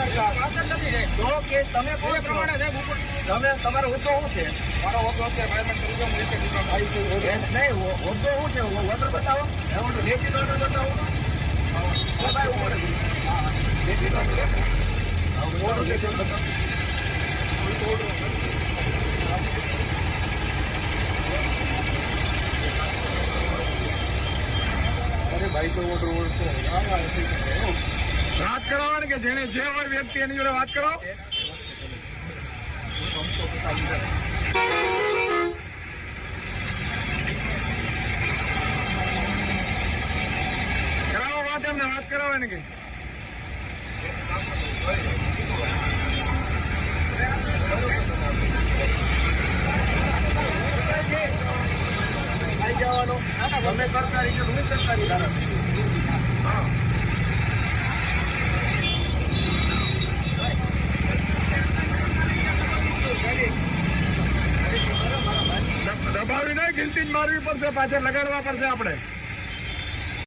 તો કે તમે કોણ પ્રમાણે સાહેબ તમે તમારો હોદ્દો શું છે? મારો હોદ્દો છે નહીં, હોદ્દો શું છે? ઓર્ડર બતાવો, લેખિત ઓર્ડર બતાવો. અરે ભાઈ તો ઓર્ડર વાત કરવાની કે જેને જે હોય વ્યક્તિ એની જોડે વાત કરો. કરાવો વાત, એમને વાત કરાવો ને કે આવી જવાનો. તમે સરકારી છે, તમે સરકારી ધારા. હા, દબાવી નહીં, ગિલટી જ મારવી પડશે, પાછળ લગાડવા પડશે આપણે.